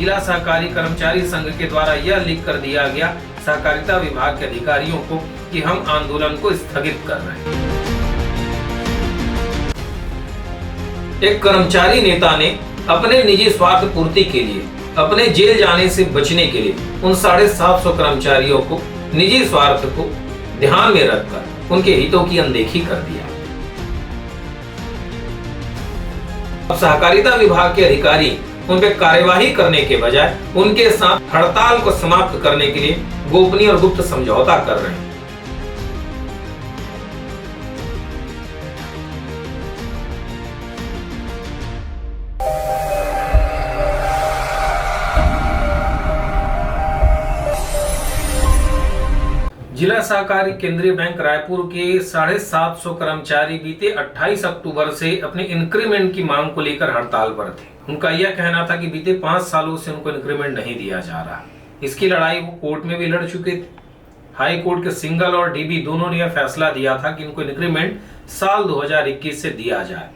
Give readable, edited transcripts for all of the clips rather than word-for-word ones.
जिला सहकारी कर्मचारी संघ के द्वारा यह लिख कर दिया गया सहकारिता विभाग के अधिकारियों को कि हम आंदोलन को स्थगित कर रहे हैं। एक कर्मचारी नेता ने अपने निजी स्वार्थ पूर्ति के लिए अपने जेल जाने से बचने के लिए उन 750 कर्मचारियों को निजी स्वार्थ को ध्यान में रखकर उनके हितों की अनदेखी कर दिया। अब सहकारिता विभाग के अधिकारी उन पर कार्यवाही करने के बजाय उनके साथ हड़ताल को समाप्त करने के लिए गोपनीय और गुप्त समझौता कर रहे हैं। जिला सहकारी केंद्रीय बैंक रायपुर के 750 कर्मचारी बीते 28 अक्टूबर से अपने इंक्रीमेंट की मांग को लेकर हड़ताल पर थे। उनका यह कहना था कि बीते 5 सालों से उनको इंक्रीमेंट नहीं दिया जा रहा। इसकी लड़ाई वो कोर्ट में भी लड़ चुके थे। हाई कोर्ट के सिंगल और डीबी दोनों ने यह फैसला दिया था कि इनको इंक्रीमेंट साल 2021 से दिया जाए।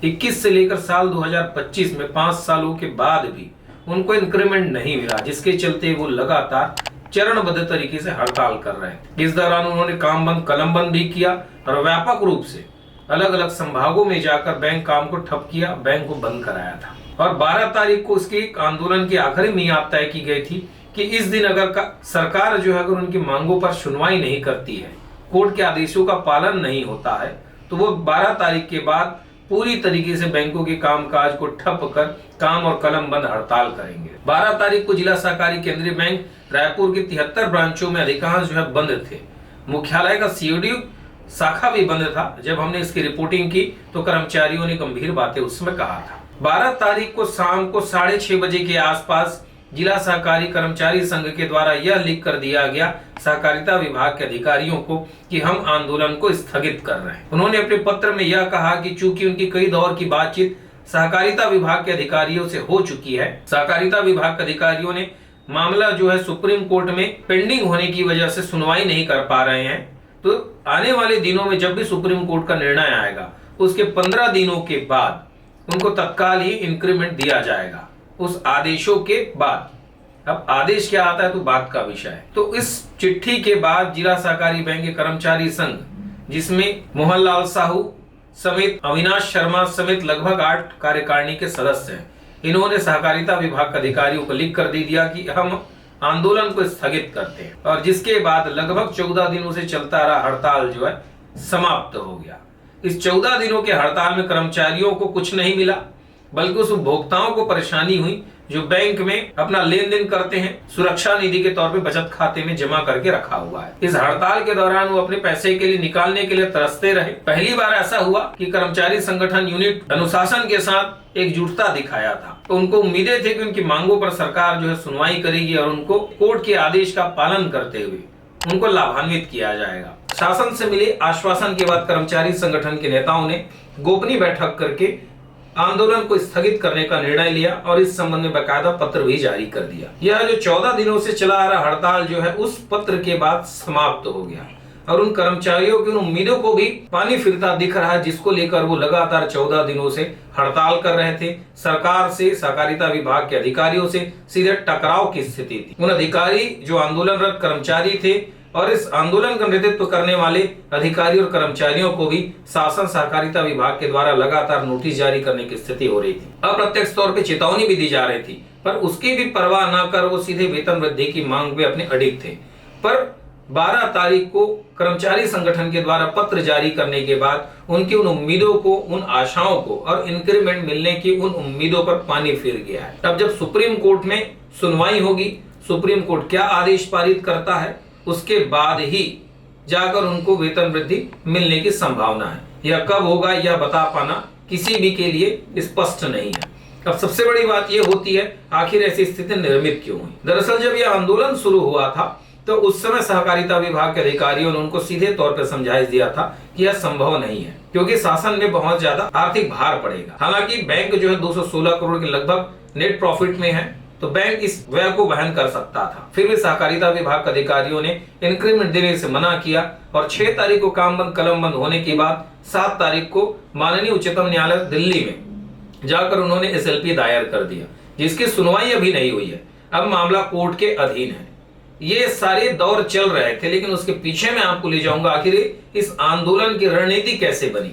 21 से लेकर साल 2025 में 5 सालों के बाद भी उनको इंक्रीमेंट नहीं मिला, जिसके चलते वो लगातार चरणबद्ध तरीके से हड़ताल कर रहे हैं। इस दौरान उन्होंने काम बंद कलम बंद भी किया और व्यापक रूप से अलग अलग संभागों में जाकर बैंक काम को ठप किया, बैंक को बंद कराया था। और 12 तारीख को उसके आंदोलन की आखिरी मियाद तय की गई थी कि इस दिन अगर सरकार जो है अगर उनकी मांगों पर सुनवाई नहीं करती है, कोर्ट के आदेशों का पालन नहीं होता है, तो वो 12 तारीख के बाद पूरी तरीके से बैंकों के कामकाज को ठप कर काम और कलम बंद हड़ताल करेंगे। 12 तारीख को जिला सहकारी केंद्रीय बैंक रायपुर के 73 ब्रांचों में अधिकांश जो है बंद थे। मुख्यालय का सीओडी शाखा भी बंद था। जब हमने इसकी रिपोर्टिंग की तो कर्मचारियों ने गंभीर बातें उस समय कहा था। 12 तारीख को शाम को 6:30 बजे के आसपास जिला सहकारी कर्मचारी संघ के द्वारा यह लिख कर दिया गया सहकारिता विभाग के अधिकारियों को कि हम आंदोलन को स्थगित कर रहे हैं। उन्होंने अपने पत्र में यह कहा कि चूंकि उनकी कई दौर की बातचीत सहकारिता विभाग के अधिकारियों से हो चुकी है, सहकारिता विभाग के अधिकारियों ने मामला जो है सुप्रीम कोर्ट में पेंडिंग होने की वजह से सुनवाई नहीं कर पा रहे हैं, तो आने वाले दिनों में जब भी सुप्रीम कोर्ट का निर्णय आएगा उसके 15 दिनों के बाद उनको तत्काल ही इंक्रीमेंट दिया जाएगा, उस आदेशों के बाद। अब आदेश क्या आता है तो बात का विषय है। तो इस चिट्ठी के बाद जिला सहकारी बैंक के कर्मचारी संघ, जिसमें मोहनलाल साहू समेत अविनाश शर्मा समेत लगभग 8 कार्यकारिणी के सदस्य हैं, इन्होंने सहकारिता विभाग के अधिकारियों को लिख कर दे दिया कि हम आंदोलन को स्थगित करते हैं। और जिसके बाद लगभग 14 दिनों से चलता रहा हड़ताल जो है समाप्त हो गया। इस 14 दिनों के हड़ताल में कर्मचारियों को कुछ नहीं मिला, बल्कि उस उपभोक्ताओं को परेशानी हुई जो बैंक में अपना लेन देन करते हैं, सुरक्षा निधि के तौर पे बचत खाते में जमा करके रखा हुआ है। इस हड़ताल के दौरान वो अपने पैसे के लिए निकालने के लिए तरसते रहे। पहली बार ऐसा हुआ कि कर्मचारी संगठन यूनिट अनुशासन के साथ एकजुटता दिखाया था। तो उनको उम्मीदें थे कि उनकी मांगों पर सरकार जो है सुनवाई करेगी और उनको कोर्ट के आदेश का पालन करते हुए उनको लाभान्वित किया जाएगा। शासन से मिले आश्वासन के बाद कर्मचारी संगठन के नेताओं ने गोपनीय बैठक करके आंदोलन को स्थगित करने का निर्णय लिया और इस संबंध में बाकायदा पत्र भी जारी कर दिया। यह जो 14 दिनों से चला आ रहा हड़ताल जो है उस पत्र के बाद समाप्त हो गया और उन कर्मचारियों की उन उम्मीदों को भी पानी फिरता दिख रहा है, जिसको लेकर वो लगातार 14 दिनों से हड़ताल कर रहे थे। सरकार से, सहकारिता विभाग के अधिकारियों से सीधे टकराव की स्थिति थी। उन अधिकारी जो आंदोलनरत कर्मचारी थे और इस आंदोलन का नेतृत्व करने वाले अधिकारी और कर्मचारियों को भी शासन सहकारिता विभाग के द्वारा लगातार नोटिस जारी करने की स्थिति हो रही थी। अप्रत्यक्ष तौर पे चेतावनी भी दी जा रही थी, पर उसकी भी परवाह न कर वो सीधे वेतन वृद्धि की मांग पे अपने अडिग थे। पर 12 तारीख को कर्मचारी संगठन के द्वारा पत्र जारी करने के बाद उनकी उन उम्मीदों को, उन आशाओं को और इंक्रीमेंट मिलने की उन उम्मीदों पर पानी फिर गया है। अब जब सुप्रीम कोर्ट में सुनवाई होगी, सुप्रीम कोर्ट क्या आदेश पारित करता है, उसके बाद ही जाकर उनको वेतन वृद्धि मिलने की संभावना है। यह कब होगा यह बता पाना किसी भी के लिए स्पष्ट नहीं है। अब सबसे बड़ी बात यह होती है आखिर ऐसी स्थिति निर्मित क्यों हुई। दरअसल जब यह आंदोलन शुरू हुआ था तो उस समय सहकारिता विभाग के अधिकारियों ने उनको सीधे तौर पर समझाइश दिया था कि यह संभव नहीं है, क्योंकि शासन में बहुत ज्यादा आर्थिक भार पड़ेगा। हालांकि बैंक जो है 216 करोड़ के लगभग नेट प्रॉफिट में है, तो बैंक इस व्यय को वहन कर सकता था। फिर भी सहकारिता विभाग के अधिकारियों ने इंक्रीमेंट देने से मना किया और 6 तारीख को काम बंद कलम बंद होने के बाद 7 तारीख को माननीय उच्चतम न्यायालय दिल्ली में जाकर उन्होंने SLP दायर कर दिया जिसकी सुनवाई अभी नहीं हुई है। अब मामला कोर्ट के अधीन है। ये सारे दौर चल रहे थे, लेकिन उसके पीछे मैं आपको ले जाऊंगा आखिर इस आंदोलन की रणनीति कैसे बनी।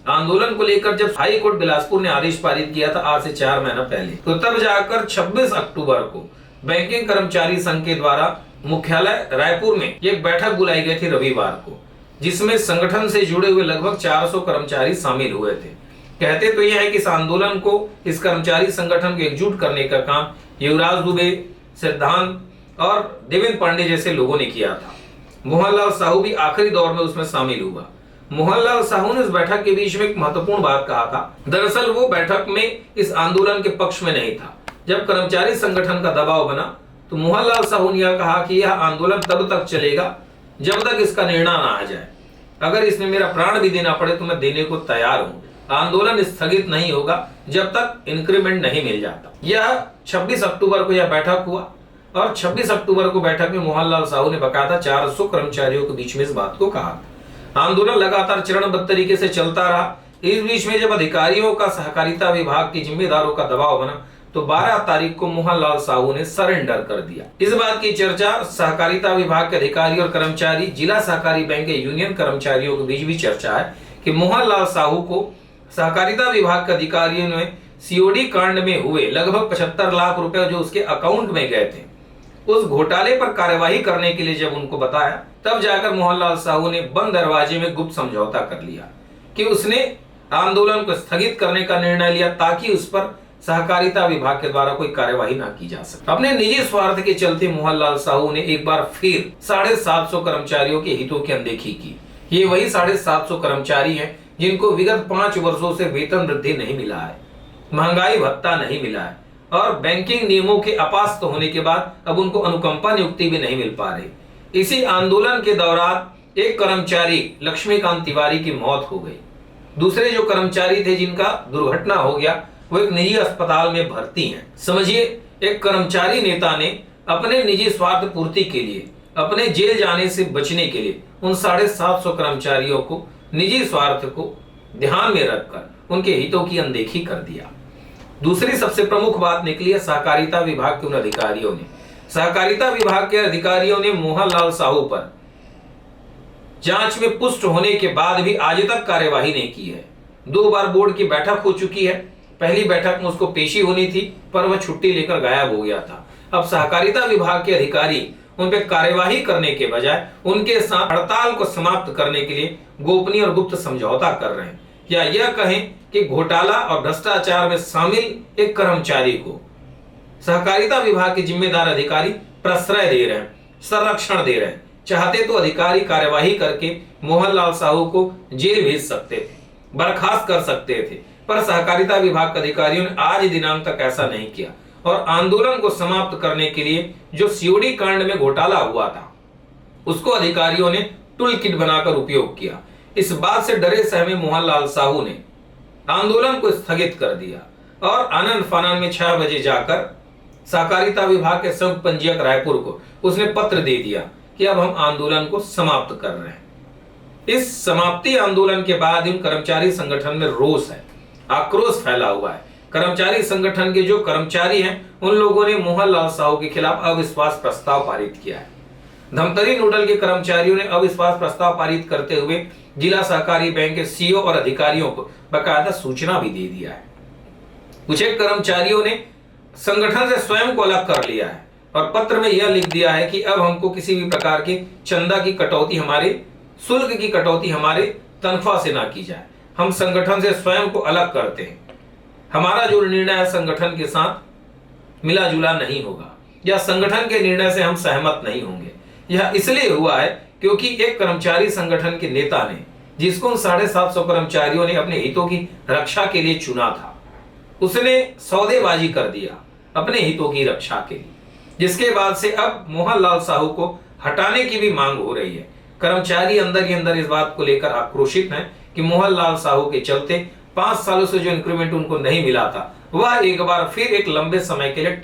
आंदोलन को लेकर जब हाई कोर्ट बिलासपुर ने आदेश पारित किया था आज से 4 महीना पहले, तो तब जाकर 26 अक्टूबर को बैंकिंग कर्मचारी संघ के द्वारा मुख्यालय रायपुर में एक बैठक बुलाई गई थी रविवार को, जिसमें संगठन से जुड़े हुए लगभग 400 कर्मचारी शामिल हुए थे। कहते तो यह है कि इस आंदोलन को, इस कर्मचारी संगठन को एकजुट करने का काम युवराज दुबे, सिद्धांत और देवेंद्र पांडे जैसे लोगों ने किया था। मोहनलाल साहू भी आखिरी दौर में उसमें शामिल हुआ। मोहनलाल साहू ने इस बैठक के बीच में एक महत्वपूर्ण बात कहा था। दरअसल वो बैठक में इस आंदोलन के पक्ष में नहीं था। जब कर्मचारी संगठन का दबाव बना तो मोहनलाल साहू ने कहा कि यह आंदोलन तब तक चलेगा जब तक इसका निर्णय ना आ जाए। अगर इसमें मेरा प्राण भी देना पड़े तो मैं देने को तैयार हूं। आंदोलन स्थगित नहीं होगा जब तक इंक्रीमेंट नहीं मिल जाता। यह 26 अक्टूबर को यह बैठक हुआ और 26 अक्टूबर को बैठक में मोहनलाल साहू ने बकायदा 400 कर्मचारियों के बीच में इस बात को कहा। आंदोलन लगातार चरणबद्ध तरीके से चलता रहा। इस बीच में जब अधिकारियों का सहकारिता विभाग के जिम्मेदारों का दबाव बना तो 12 तारीख को मोहनलाल साहू ने सरेंडर कर दिया। इस बात की चर्चा सहकारिता विभाग के अधिकारी और कर्मचारी, जिला सहकारी बैंक के यूनियन कर्मचारियों के बीच भी चर्चा है कि मोहनलाल साहू को सहकारिता विभाग के अधिकारियों ने सीओडी कांड में हुए लगभग 75 लाख रुपए जो उसके अकाउंट में गए थे, उस घोटाले पर कार्यवाही करने के लिए जब उनको बताया, तब जाकर मोहनलाल साहू ने बंद दरवाजे में गुप्त समझौता कर लिया कि उसने आंदोलन को स्थगित करने का निर्णय लिया ताकि उस पर सहकारिता विभाग के द्वारा कोई कार्यवाही ना की जा सके। अपने निजी स्वार्थ के चलते मोहनलाल साहू ने एक बार फिर 750 कर्मचारियों के हितों की अनदेखी की। ये वही 750 कर्मचारी हैं जिनको विगत 5 वर्षों से वेतन वृद्धि नहीं मिला है, महंगाई भत्ता नहीं मिला है और बैंकिंग नियमों के अपास्त होने के बाद अब उनको अनुकंपा नियुक्ति भी नहीं मिल पा रही। इसी आंदोलन के दौरान एक कर्मचारी लक्ष्मीकांत तिवारी की मौत हो गई। दूसरे जो कर्मचारी थे जिनका दुर्घटना हो गया वो एक निजी अस्पताल में भर्ती हैं। समझिए, एक कर्मचारी नेता ने अपने निजी स्वार्थ पूर्ति के लिए, अपने जेल जाने से बचने के लिए उन 750 कर्मचारियों को निजी स्वार्थ को ध्यान में रखकर उनके हितों की अनदेखी कर दिया। दूसरी सबसे प्रमुख बात निकली है सहकारिता विभाग के उन अधिकारियों ने। सहकारिता विभाग के अधिकारियों ने मोहनलाल साहू पर जांच में पुष्ट होने के बाद भी आज तक कार्यवाही नहीं की है। 2 बार बोर्ड की बैठक हो चुकी है। पहली बैठक में उसको पेशी होनी थी पर वह छुट्टी लेकर गायब हो गया था। अब सहकारिता विभाग के अधिकारी उन पर कार्यवाही करने के बजाय उनके साथ हड़ताल को समाप्त करने के लिए गोपनीय और गुप्त समझौता कर रहे हैं, या यह कहें कि घोटाला और भ्रष्टाचार में शामिल एक कर्मचारी को सहकारिता विभाग के जिम्मेदार अधिकारी प्रश्रय दे रहे हैं, संरक्षण दे रहे हैं। चाहते तो अधिकारी कार्यवाही करके मोहनलाल साहू को जेल भेज सकते थे, बर्खास्त कर सकते थे, पर सहकारिता विभाग के अधिकारियों ने आज दिनांक तक ऐसा नहीं किया और आंदोलन को समाप्त करने के लिए जो सीओडी कांड में घोटाला हुआ था उसको अधिकारियों ने टूल किट बनाकर उपयोग किया। इस बात से डरे सहमे मोहनलाल साहू ने आंदोलन को स्थगित कर दिया और आनंद फानन में 6 बजे जाकर सहकारिता विभाग के संयुक्त पंजीयक रायपुर को उसने पत्र दे दिया कि अब हम आंदोलन को समाप्त कर रहे हैं। इस समाप्ति आंदोलन के बाद इन कर्मचारी संगठन में रोष है, आक्रोश फैला हुआ है। कर्मचारी संगठन के जो कर्मचारी हैं उन लोगों ने मोहनलाल साहू के खिलाफ अविश्वास प्रस्ताव पारित किया है। धमतरी नोडल के कर्मचारियों ने अविश्वास प्रस्ताव पारित करते हुए जिला सहकारी बैंक के सीईओ और अधिकारियों को बकायदा सूचना भी दे दिया है। कुछ एक कर्मचारियों ने संगठन से स्वयं को अलग कर लिया है और पत्र में यह लिख दिया है कि अब हमको किसी भी प्रकार के चंदा की कटौती, हमारे शुल्क की कटौती हमारे तनख्वाह से ना की जाए। हम संगठन से स्वयं को अलग करते हैं। हमारा जो निर्णय है संगठन के साथ मिला जुला नहीं होगा या संगठन के निर्णय से हम सहमत नहीं होंगे। यह इसलिए हुआ है क्योंकि एक कर्मचारी संगठन के नेता ने, जिसको 750 कर्मचारियों ने अपने हितों की रक्षा के लिए चुना था, उसने सौदेबाजी कर दिया अपने हितों की रक्षा के लिए, जिसके बाद से अब मोहनलाल साहू को हटाने की भी मांग हो रही है। कर्मचारी अंदर ही अंदर इस बात को लेकर आक्रोशित हैं कि मोहनलाल साहू के चलते 5 सालों से जो इंक्रीमेंट उनको नहीं मिला था वह एक बार फिर एक लंबे समय के लिए